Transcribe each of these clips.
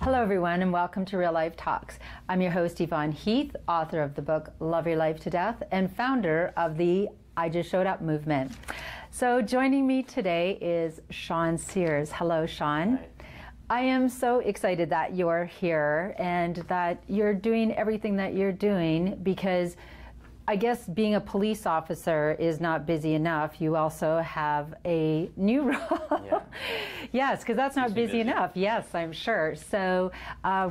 Hello everyone and welcome to Real Life Talks. I'm your host Yvonne Heath, author of the book Love Your Life to Death and founder of the I Just Showed Up movement. So joining me today is Sears. Hello Sean. Hi. I am so excited that you're here and that you're doing everything that you're doing, because I guess being a police officer is not busy enough. You also have a new role. Yeah. Yes, because that's not busy enough. Yes, I'm sure. So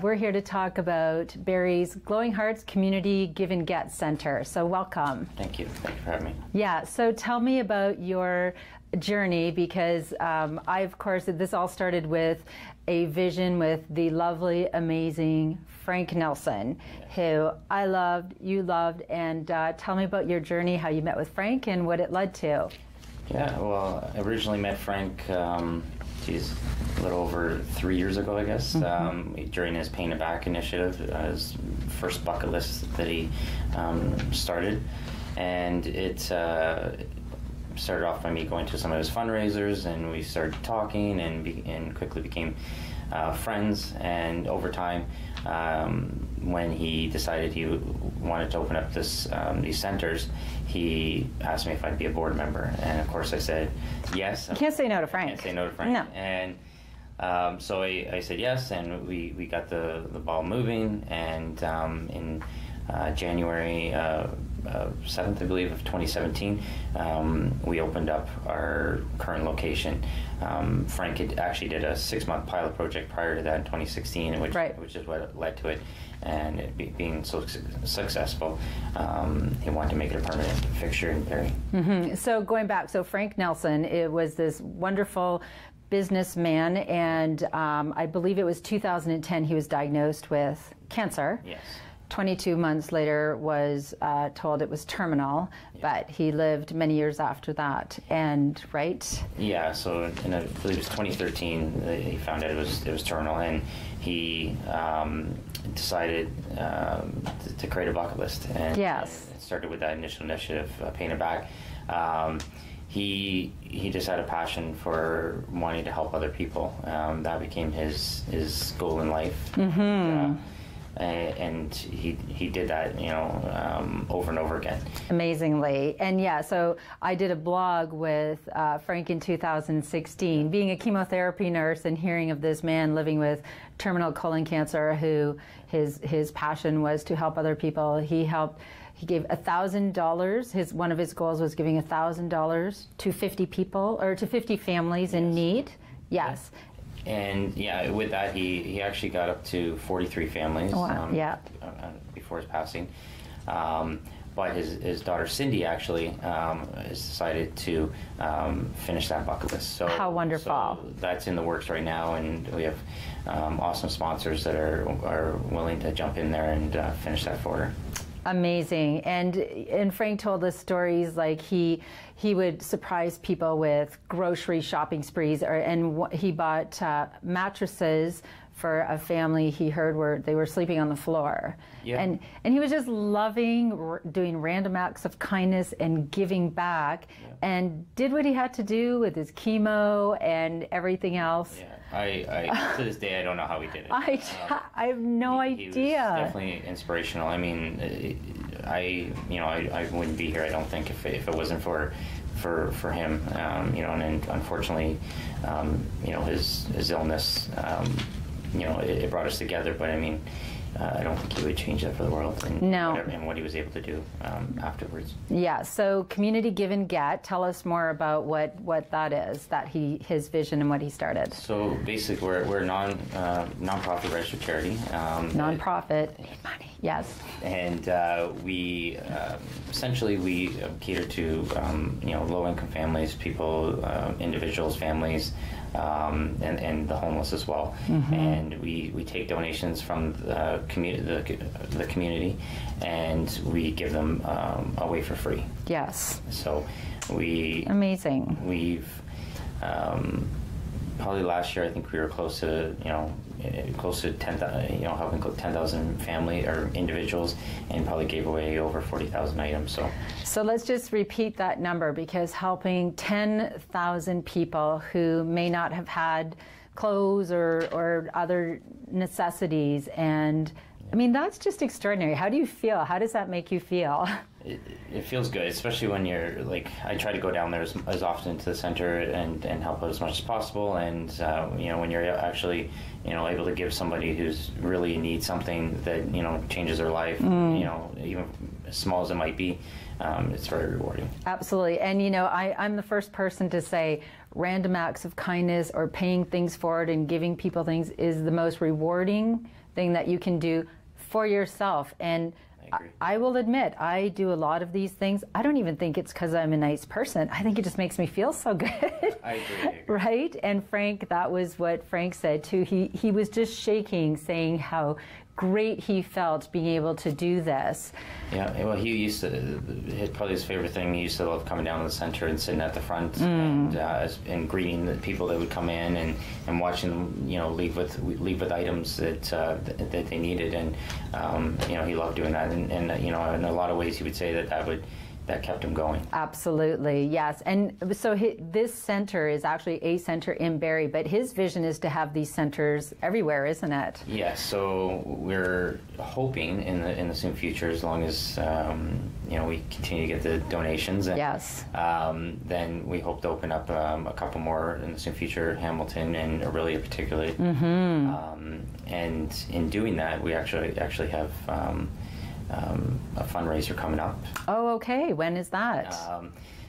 we're here to talk about Barrie's Glowing Hearts Community Give and Get Center. So welcome. Thank you. Thank you for having me. Yeah, so tell me about your journey, because of course, this all started with a vision with the lovely, amazing Frank Nelson, who I loved, you loved, and tell me about your journey, how you met with Frank and what it led to. Yeah, well, I originally met Frank, a little over 3 years ago, I guess, during his Paint It Back initiative, his first bucket list that he started. And it started off by me going to some of his fundraisers, and we started talking and quickly became friends. And over time, when he decided he wanted to open up these centers, he asked me if I'd be a board member, and of course I said yes. You can't say no to Frank. Can't say no to Frank. No. And so I said yes, and we got the ball moving, and in January 7th, I believe, of 2017, we opened up our current location. Frank had actually did a 6-month pilot project prior to that in 2016, which is what led to it. And it being so successful, he wanted to make it a permanent fixture in Barrie. Mm-hmm. So going back, so Frank Nelson, it was this wonderful businessman, and I believe it was 2010 he was diagnosed with cancer. Yes. 22 months later was told it was terminal, but he lived many years after that, and right? Yeah, so I believe it was 2013 he found out it was terminal, and he decided to create a bucket list. And, yes. And it started with that initial initiative, Paint It Back. He just had a passion for wanting to help other people. That became his goal in life. Mm-hmm. And he did that, over and over again. Amazingly. And yeah, so I did a blog with Frank in 2016, being a chemotherapy nurse and hearing of this man living with terminal colon cancer, who his passion was to help other people. He gave $1,000. One of his goals was giving $1,000 to 50 people, or to 50 families in need. Yes. And yeah, with that, he actually got up to 43 families. Oh, wow. Before his passing. But his daughter Cindy actually has decided to finish that bucket list. So how wonderful! So that's in the works right now, and we have awesome sponsors that are willing to jump in there and finish that for her. Amazing. And Frank told us stories like he would surprise people with grocery shopping sprees, and he bought mattresses for a family he heard where they were sleeping on the floor. Yeah. And he was just loving doing random acts of kindness and giving back, and did what he had to do with his chemo and everything else. Yeah. I to this day I don't know how he did it. I have no idea. He was definitely inspirational. I mean, I wouldn't be here, I don't think, if it wasn't for him. And unfortunately, his illness, it brought us together. But I mean, I don't think he would change that for the world. And what he was able to do afterwards. Yeah. So Community Give and Get. Tell us more about what that is. His vision and what he started. So basically, we're a non-profit registered charity. Non-profit. Money. Yes. And we essentially cater to low-income families, people, individuals, families. And the homeless as well. Mm-hmm. And we take donations from the community, and we give them away for free. Yes. So amazing. We've probably last year, I think we were close to 10,000, helping 10,000 family or individuals, and probably gave away over 40,000 items. So let's just repeat that number, because helping 10,000 people who may not have had clothes or other necessities. And I mean, that's just extraordinary. How do you feel? How does that make you feel? It feels good, especially when you're like, I try to go down there as often to the center and help out as much as possible. And when you're actually able to give somebody who's really needs something that changes their life, even as small as it might be, it's very rewarding. Absolutely. And I'm the first person to say random acts of kindness or paying things forward and giving people things is the most rewarding thing that you can do for yourself. And I will admit, I do a lot of these things. I don't even think it's because I'm a nice person. I think it just makes me feel so good. I agree. Right? And Frank, that was what Frank said too. He was just shaking, saying how great he felt being able to do this. Yeah, well, he used to, probably his favorite thing, he used to love coming down to the center and sitting at the front and greeting the people that would come in and watching them, leave with items that they needed. And, he loved doing that. And in a lot of ways he would say that kept him going. Absolutely, yes. And so this center is actually a center in Barrie, but his vision is to have these centers everywhere, isn't it? Yes, so we're hoping in the soon future, as long as we continue to get the donations, and, yes. Then we hope to open up a couple more in the soon future, Hamilton and Orillia particularly. And in doing that, we actually have a fundraiser coming up. Oh, okay. When is that?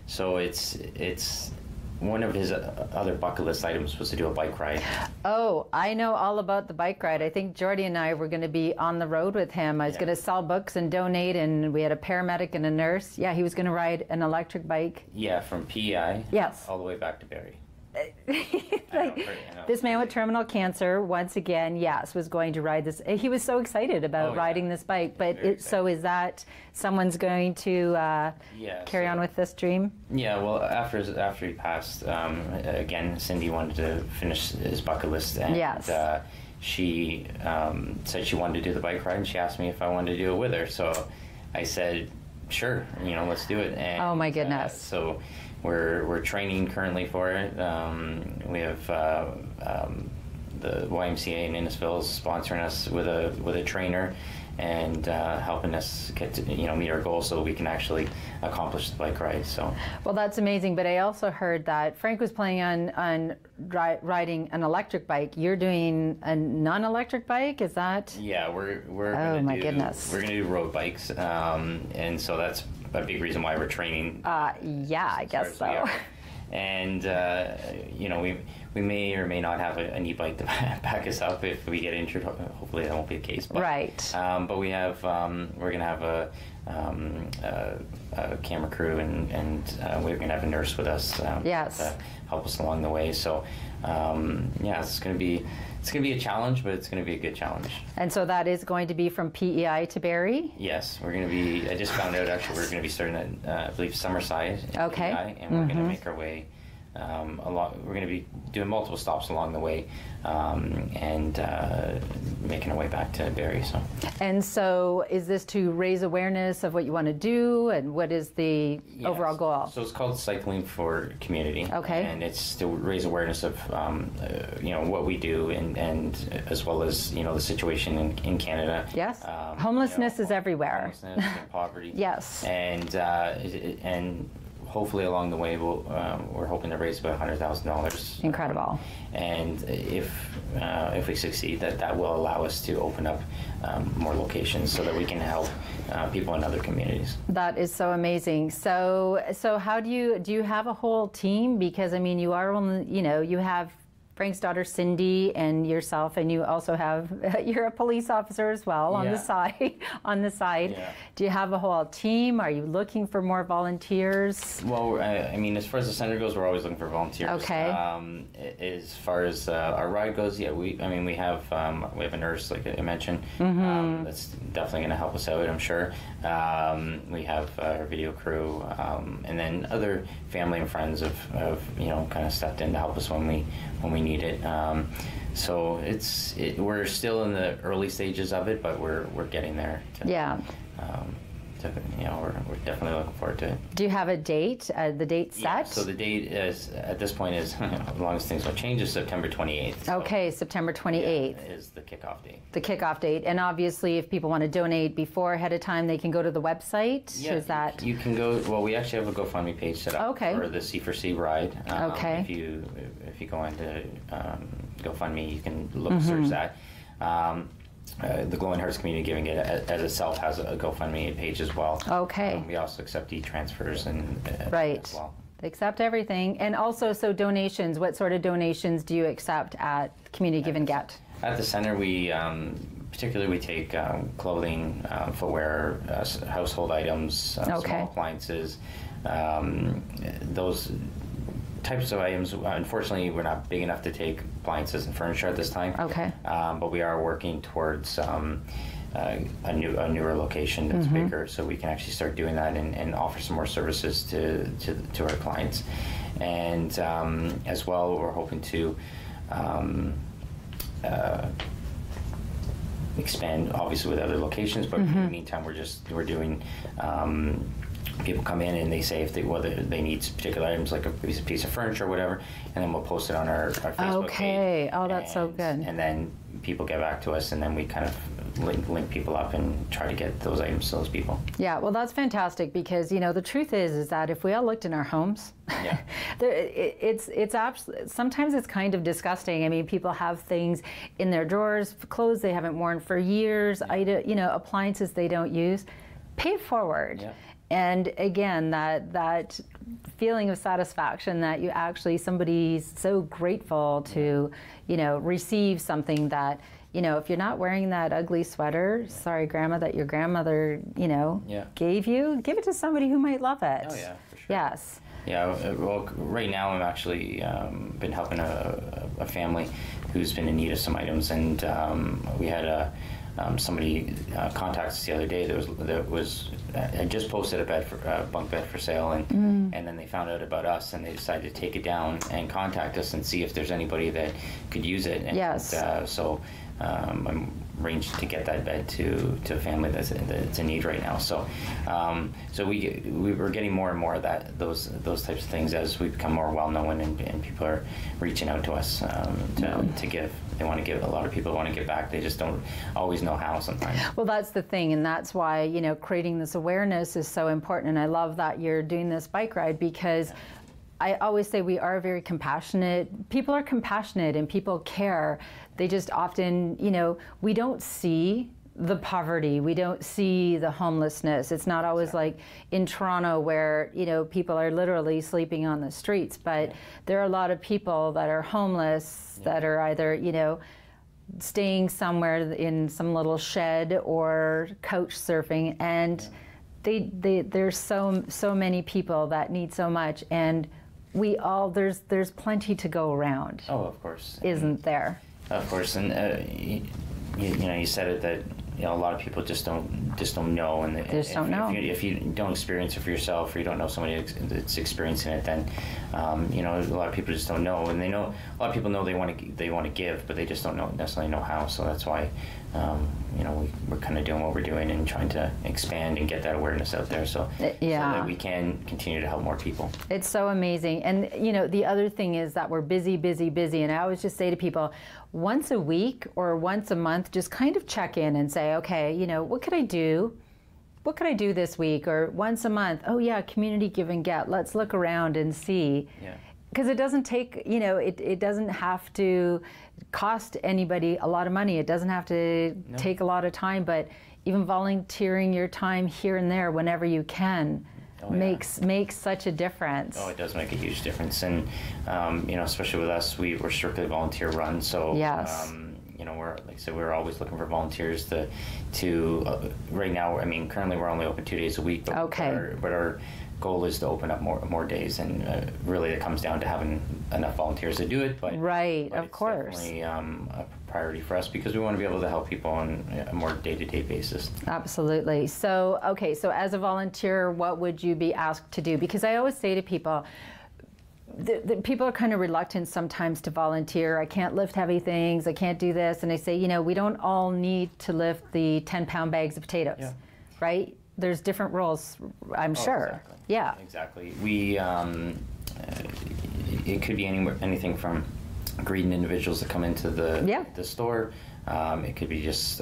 So it's one of his other bucket list items was to do a bike ride. Oh, I know all about the bike ride. I think Jordy and I were going to be on the road with him. I was going to sell books and donate, and we had a paramedic and a nurse. Yeah, he was going to ride an electric bike. Yeah, from PEI. Yes. All the way back to Barrie. This man with terminal cancer, once again, yes, was going to ride this. He was so excited about riding this bike. But so is that someone's going to carry on with this dream? Yeah, well, after he passed, again, Cindy wanted to finish his bucket list. And, she said she wanted to do the bike ride, and she asked me if I wanted to do it with her. So I said, sure, let's do it. And, oh, my goodness. So we're training currently for it. We have the YMCA in Innisfil is sponsoring us with a trainer and helping us get to meet our goals so we can actually accomplish the bike ride. So well, that's amazing. But I also heard that Frank was planning on riding an electric bike. You're doing a non-electric bike. Is that? Yeah, we're oh my goodness. We're gonna do road bikes, and so that's a big reason why we're training. Yeah, I guess so. And we may or may not have an e-bike to back us up if we get injured. Hopefully that won't be the case. But, right. But we have we're gonna have a camera crew and we're gonna have a nurse with us. To help us along the way. So it's gonna be a challenge, but it's going to be a good challenge. And so that is going to be from PEI to Barrie? Yes, we're going to be, I just found out actually we're going to be starting at, I believe, Summerside in PEI, and we're going to make our way we're going to be doing multiple stops along the way and making our way back to Barrie. And so is this to raise awareness of what you want to do, and what is the overall goal? So it's called Cycling for Community. Okay. And it's to raise awareness of what we do and as well as the situation in Canada. Yes. Homelessness is everywhere. Homelessness and poverty. Yes. And hopefully along the way we're hoping to raise about $100,000. Incredible. And if we succeed, that will allow us to open up more locations so that we can help people in other communities. That is so amazing. So how do you have a whole team? Because I mean, you are only, you have Frank's daughter Cindy and yourself, and you also have you're a police officer as well on the side. Yeah. Do you have a whole team? Are you looking for more volunteers? Well, I mean, as far as the center goes, we're always looking for volunteers. Okay. As far as our ride goes, we have a nurse, like I mentioned. That's definitely going to help us out, I'm sure. We have our video crew, and then other family and friends have kind of stepped in to help us when we need it. So we're still in the early stages of it, but we're getting there. we're definitely looking forward to it. Do you have a date? The date set? Yeah, so the date is, at this point, is as long as things don't change, is September 28th. So, okay, September 28th. Yeah, is the kickoff date. The kickoff date, and obviously, if people want to donate before ahead of time, they can go to the website. Yeah, is that? You can go. Well, we actually have a GoFundMe page set up for the C4C ride. Okay. If you go into GoFundMe, you can search that. The Glowing Hearts Community Giving as itself has a GoFundMe page as well. Okay. We also accept e-transfers right. as well. They accept everything. And also, so donations, what sort of donations do you accept at Community Give and Get? At the center, we particularly take clothing, footwear, household items, small appliances, those types of items. Unfortunately, we're not big enough to take appliances and furniture at this time. Okay. But we are working towards a newer location that's bigger, so we can actually start doing that and offer some more services to our clients. And as well, we're hoping to expand, obviously, with other locations. But in the meantime, we're doing. People come in and they say whether they need particular items, like a piece of furniture or whatever, and then we'll post it on our Facebook page. Okay. Oh, that's so good. And then people get back to us, and then we kind of link people up and try to get those items to those people. Yeah, well, that's fantastic, because the truth is that if we all looked in our homes, it's sometimes it's kind of disgusting. I mean, people have things in their drawers, clothes they haven't worn for years, appliances they don't use. Pay it forward. Yeah. And again, that feeling of satisfaction that you actually, somebody's so grateful to, receive something that, if you're not wearing that ugly sweater, sorry, Grandma, that your grandmother, gave you, give it to somebody who might love it. Oh, yeah, for sure. Yes. Yeah, well, right now I'm actually been helping a family who's been in need of some items, and we had somebody contact us the other day that was had just posted a bunk bed for sale, and then they found out about us, and they decided to take it down and contact us and see if there's anybody that could use it. And, yes. So I'm arranged to get that bed to a family that's in need right now. So we were getting more and more of those types of things as we become more well known, and people are reaching out to us to give. They want to give. A lot of people want to give back. They just don't always know how sometimes. Well, that's the thing, and that's why creating this awareness is so important. And I love that you're doing this bike ride, because I always say we are very compassionate. People are compassionate and people care. They just often, we don't see the poverty. We don't see the homelessness. It's not always like in Toronto where, people are literally sleeping on the streets. But there are a lot of people that are homeless that are either, staying somewhere in some little shed or couch surfing. And there's so many people that need so much. And there's plenty to go around. Oh, of course. Isn't there? Of course, and you said it that a lot of people just don't know, and don't know. If you don't experience it for yourself, or you don't know somebody that's experiencing it, then a lot of people just don't know, and a lot of people know they want to give, but they just don't necessarily know how. So that's why we're kind of doing what we're doing and trying to expand and get that awareness out there, so that we can continue to help more people. It's so amazing. And the other thing is that we're busy, and I always just say to people, once a week or once a month, just kind of check in and say, okay, what could I do? What could I do this week? Or once a month, oh yeah, Community Give and Get. Let's look around and see. Yeah. Because it doesn't take, it doesn't have to cost anybody a lot of money. It doesn't have to take a lot of time, but even volunteering your time here and there whenever you can makes such a difference. Oh, it does make a huge difference. And, especially with us, we're strictly volunteer run. So, yes. We're always looking for volunteers to right now, currently we're only open 2 days a week, but our goal is to open up more days, and really it comes down to having enough volunteers to do it. But of course, definitely a priority for us, because we want to be able to help people on a more day-to-day basis. Absolutely. So as a volunteer, what would you be asked to do? Because I always say to people, people are kind of reluctant sometimes to volunteer. I can't lift heavy things. I can't do this. And I say, we don't all need to lift the 10-pound bags of potatoes, right? there's different roles, I'm sure. Exactly. Yeah. Exactly. We, it could be anything from greeting individuals that come into the store. It could be just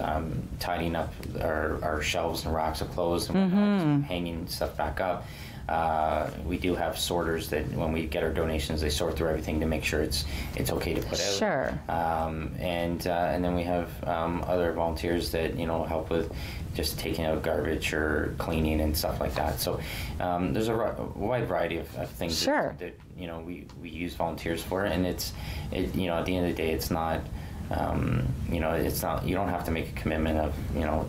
tidying up our shelves and racks of clothes and whatnot, just hanging stuff back up. We do have sorters that when we get our donations, they sort through everything to make sure it's okay to put out. Sure. And then we have other volunteers that help with just taking out garbage or cleaning and stuff like that. So there's a wide variety of things sure. that we use volunteers for, and at the end of the day, it's not. It's not. You don't have to make a commitment of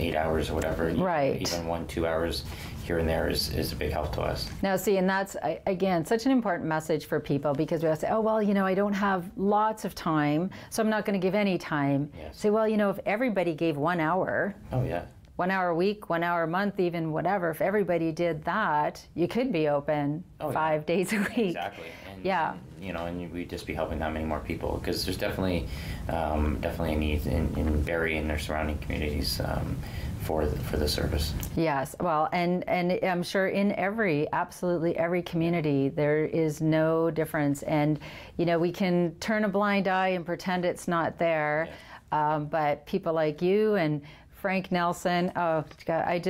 8 hours or whatever. Right. Even 1-2 hours here and there is a big help to us. Now, see, and that's again such an important message for people, because we all say, oh well, I don't have lots of time, so I'm not going to give any time. Yes. Say, well, if everybody gave 1 hour. Oh yeah. 1 hour a week, 1 hour a month, even whatever. If everybody did that, you could be open 5 days a week. Exactly. And we'd just be helping that many more people, because there's definitely a need in Barrie and their surrounding communities for the service. Yes. Well, and I'm sure in absolutely every community, there is no difference. And we can turn a blind eye and pretend it's not there. Yes. But people like you and Frank Nelson, oh God,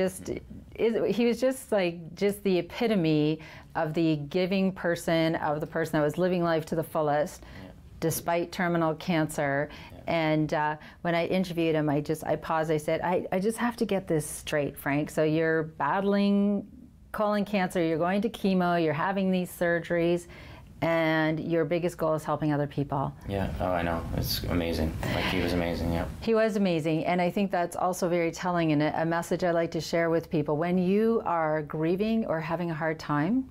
he was just the epitome of the giving person, of the person that was living life to the fullest, despite terminal cancer. And when I interviewed him, I paused, I said, I just have to get this straight, Frank. So you're battling colon cancer, you're going to chemo, you're having these surgeries, and your biggest goal is helping other people. Yeah, oh, I know. It's amazing. He was amazing, yeah. He was amazing, and I think that's also very telling, and a message I like to share with people. When you are grieving or having a hard time,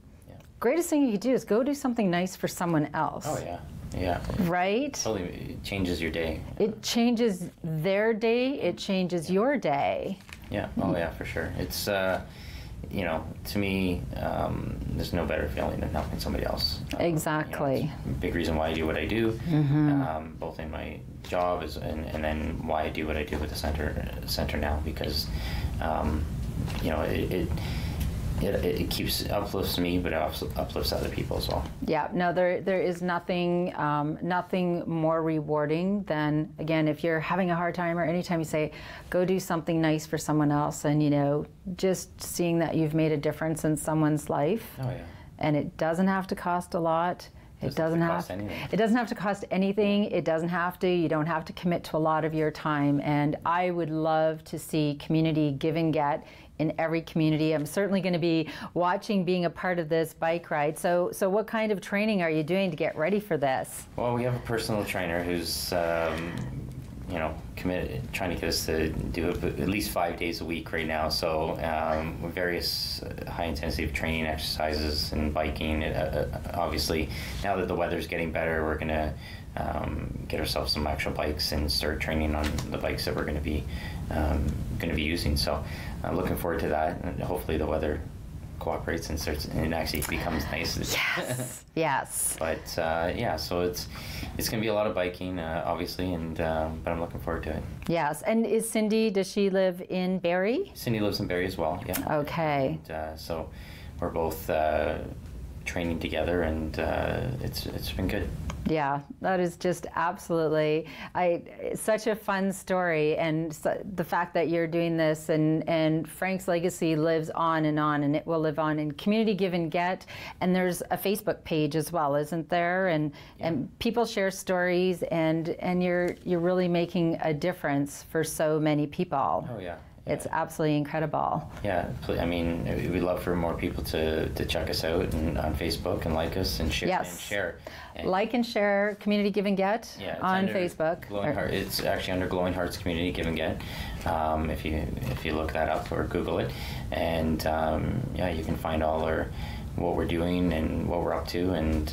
greatest thing you can do is go do something nice for someone else. Oh, yeah. Yeah. Right? Totally, it changes your day. It changes their day, it changes your day. Yeah, oh yeah, for sure. It's, to me, there's no better feeling than helping somebody else. Exactly. It's a big reason why I do what I do, both in my job and then why I do what I do with the center now, because, it uplifts me, but it also uplifts other people as well. Yeah, no, there is nothing more rewarding than, again, if you're having a hard time, or anytime you say, go do something nice for someone else, and just seeing that you've made a difference in someone's life. Oh yeah. And it doesn't have to cost a lot. It doesn't have to cost anything. It doesn't have to. You don't have to commit to a lot of your time. And I would love to see community give and get in every community. I'm certainly going to be watching, being a part of this bike ride. So what kind of training are you doing to get ready for this? Well, we have a personal trainer who's committed, trying to get us to do it at least 5 days a week right now. So with various high-intensity training exercises and biking. Obviously, now that the weather's getting better, we're going to get ourselves some actual bikes and start training on the bikes that we're going to be using. So I'm looking forward to that, and hopefully the weather cooperates and actually becomes nice. Yes. Yes. But so it's going to be a lot of biking, obviously, and but I'm looking forward to it. Yes. And does she live in Barrie? Cindy lives in Barrie as well. Yeah. Okay. And, so we're both training together, and it's been good. Yeah, that is just absolutely such a fun story, and the fact that you're doing this, and Frank's legacy lives on, and it will live on in Community Give and Get, and there's a Facebook page as well, isn't there? And people share stories, and you're really making a difference for so many people. Oh yeah. It's absolutely incredible. Yeah, I mean, we'd love for more people to check us out on Facebook and like us and share. Yes. And share. Like and share Community Give and Get on Facebook. It's actually under Glowing Hearts Community Give and Get. If you look that up or Google it, and you can find all what we're doing and what we're up to, and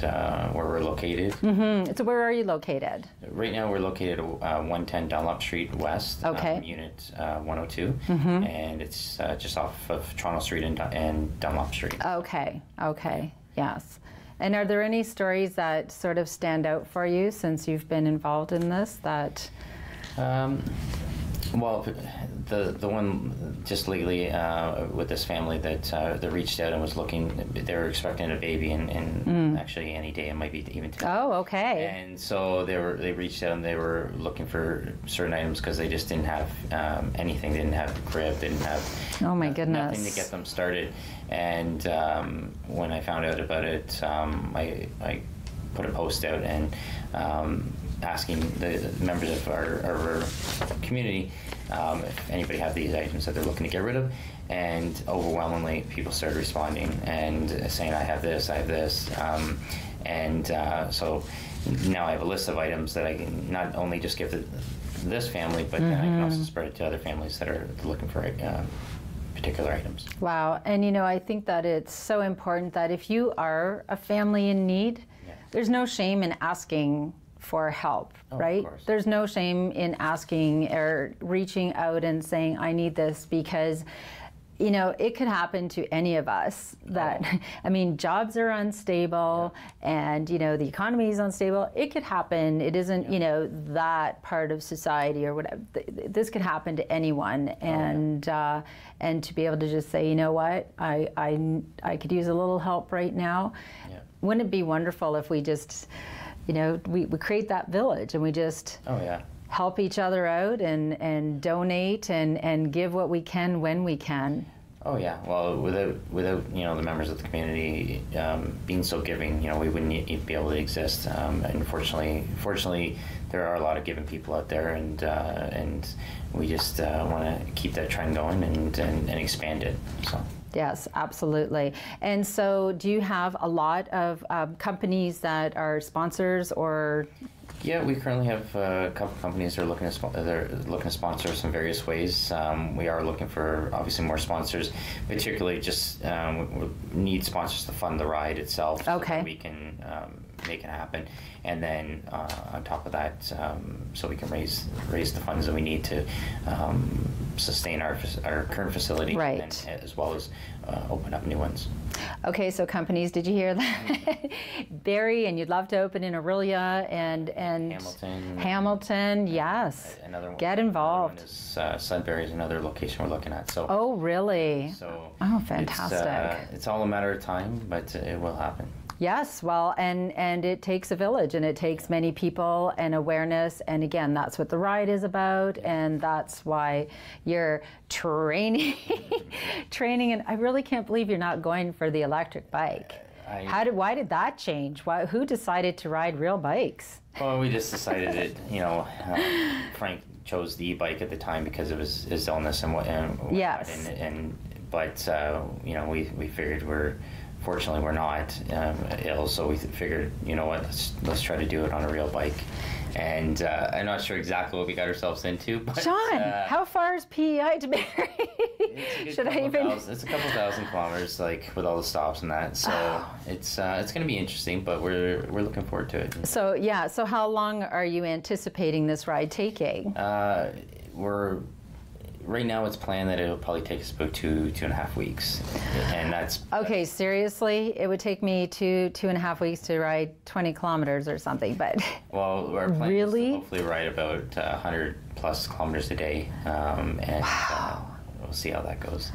where we're located. Mm-hmm. So where are you located? Right now we're located at 110 Dunlop Street West, Unit 102, and it's just off of Toronto Street and Dunlop Street. Okay, yes. And are there any stories that sort of stand out for you since you've been involved in this? Well, the one just lately with this family that reached out and was looking, they were expecting a baby in actually any day. It might be even today. Oh, okay. And so they reached out and they were looking for certain items because they just didn't have anything. They didn't have a crib. They didn't have Oh my goodness. nothing to get them started. And when I found out about it, I put a post out and asking the members of our community if anybody have these items that they're looking to get rid of, and overwhelmingly people started responding and saying, I have this, so now I have a list of items that I can not only just give to this family, but then I can also spread it to other families that are looking for particular items. Wow. And I think that it's so important that if you are a family in need, there's no shame in asking for help, right? There's no shame in asking or reaching out and saying, I need this, because it could happen to any of us that, I mean, jobs are unstable and, the economy is unstable. It could happen. It isn't, that part of society or whatever. This could happen to anyone. And to be able to just say, you know what, I could use a little help right now. Wouldn't it be wonderful if we just, we create that village and we just help each other out and donate and give what we can when we can. Oh yeah. Well, without the members of the community being so giving, we wouldn't be able to exist. And fortunately, there are a lot of giving people out there, and we just want to keep that trend going and expand it. So. Yes, absolutely. And so do you have a lot of companies that are sponsors or? Yeah, we currently have a couple companies that are looking to sponsor us in various ways. We are looking for obviously more sponsors, particularly just we need sponsors to fund the ride itself, so that we can make it happen. And then on top of that, so we can raise the funds that we need to sustain our current facility, and, as well as open up new ones. Okay, so companies, did you hear that? Barrie, and you'd love to open in Aurelia and Hamilton, yes. Another one. Get involved. Another one is Sudbury is another location we're looking at. So. Oh, really? So. Oh, fantastic. It's all a matter of time, but it will happen. Yes, well, and it takes a village, and it takes many people and awareness, and again, that's what the ride is about, and that's why you're training, and I really can't believe you're not going for the electric bike. Why did that change? Who decided to ride real bikes? Well, we just decided that, Frank chose the e-bike at the time because of his illness and whatnot. Yes. But we figured fortunately we're not ill, so we figured, let's try to do it on a real bike. And I'm not sure exactly what we got ourselves into. But, Sean, how far is PEI to Barrie? It's a couple thousand kilometers, like with all the stops and that. So it's going to be interesting, but we're looking forward to it. So so how long are you anticipating this ride taking? Right now, it's planned that it'll probably take us about 2.5 weeks, and that's okay. Seriously, it would take me 2.5 weeks to ride 20 kilometers or something. But well, our plan is to hopefully ride about 100 plus kilometers a day, and we'll see how that goes.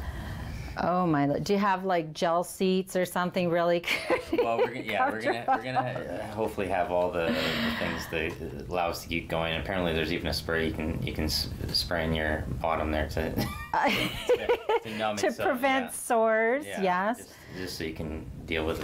Oh my! Do you have like gel seats or something really? Well, we're gonna hopefully have all the things that allow us to keep going. And apparently, there's even a spray you can spray in your bottom there to numb it, prevent sores. Yeah, yes, just so you can deal with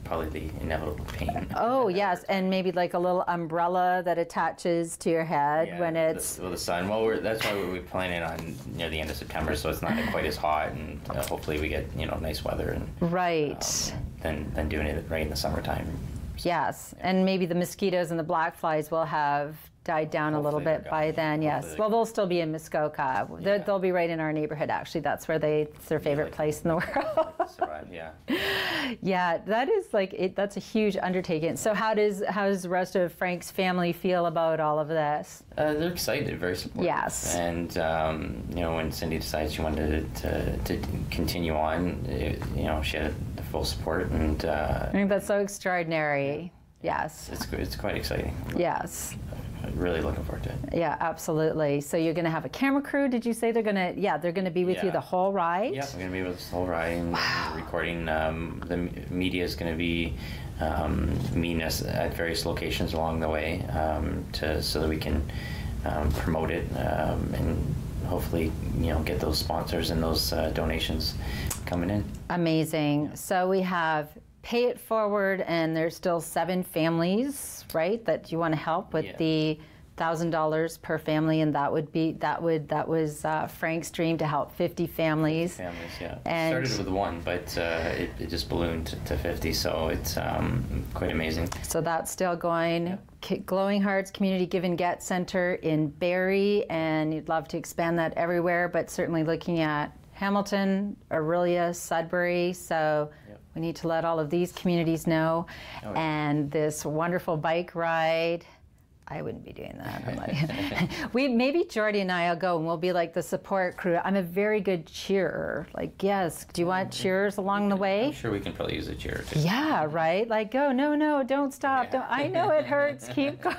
probably the inevitable pain. Oh yes, and maybe like a little umbrella that attaches to your head when it's the sun. Well, that's why we're planning on near the end of September, so it's not quite as hot, and hopefully we get nice weather and than doing it right in the summertime. Yes, and maybe the mosquitoes and the black flies will have died down a little bit by then. Yes, well, they'll still be in Muskoka. They'll be right in our neighborhood. Actually, that's where it's their favorite place in the world. Survive, yeah. Yeah, that is that's a huge undertaking. So how does the rest of Frank's family feel about all of this? They're excited, very supportive. Yes. And when Cindy decided she wanted to continue on, she had the full support, and I think that's so extraordinary. Yes. It's quite exciting. Yes. really looking forward to it. Yeah, absolutely. So you're going to have a camera crew. Did you say they're going to? Yeah, they're going to be with you the whole ride. Yeah, we're going to be with us the whole ride and recording. The media is going to be meeting us at various locations along the way so that we can promote it and hopefully get those sponsors and those donations coming in. Amazing. So we have Pay It Forward, and there's still 7 families, right, that you want to help with the $1,000 per family, and that was Frank's dream, to help 50 families. 50 families, yeah. And started with 1, but it just ballooned to 50, so it's quite amazing. So that's still going. Glowing Hearts Community Give and Get Center in Barrie, and you'd love to expand that everywhere, but certainly looking at Hamilton, Orillia, Sudbury. So we need to let all of these communities know. Oh, yeah. And this wonderful bike ride. I wouldn't be doing that. I'm like, maybe Jordy and I will go, and we'll be like the support crew. I'm a very good cheerer. Like, yes, do you want cheers along the way? I'm sure we can probably use a cheer too. Yeah, right? Like, go, no, don't stop. Yeah. I know it hurts. Keep going.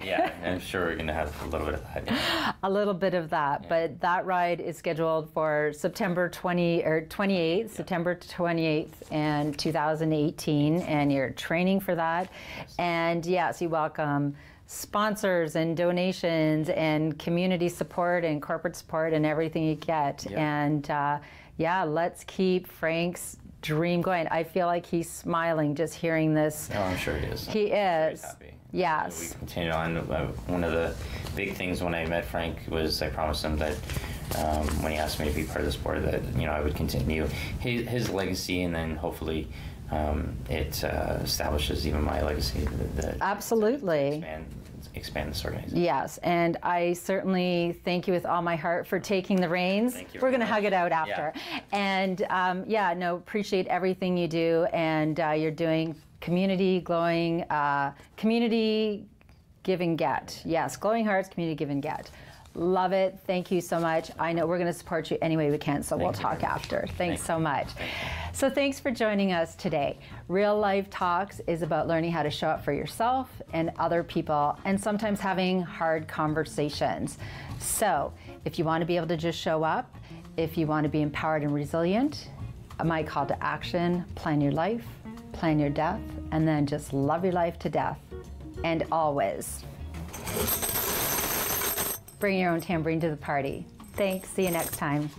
Yeah, I'm sure we're going to have a little bit of that. Yeah. A little bit of that, but that ride is scheduled for September 28th, September 28th, and 2018, and you're training for that. Yes. And yes, you welcome sponsors and donations and community support and corporate support and everything you get. Yep. And let's keep Frank's dream going. I feel like he's smiling just hearing this. Oh, I'm sure he is. He is. Very happy. Yes. We continue on. One of the big things when I met Frank was I promised him that when he asked me to be part of this board, that I would continue his legacy, and then hopefully it establishes even my legacy. Absolutely. Expand this organization. Yes, and I certainly thank you with all my heart for taking the reins. Thank you. We're going to hug it out after. Yeah. And appreciate everything you do, and you're doing community glowing, community give and get. Yes, Glowing Hearts, community give and get. Love it. Thank you so much. I know we're going to support you any way we can, so we'll talk after. Thanks so much. So thanks for joining us today. Real Life Talks is about learning how to show up for yourself and other people, and sometimes having hard conversations. So if you want to be able to just show up, if you want to be empowered and resilient, my call to action: plan your life, plan your death, and then just love your life to death. And always bring your own tambourine to the party. Thanks. See you next time.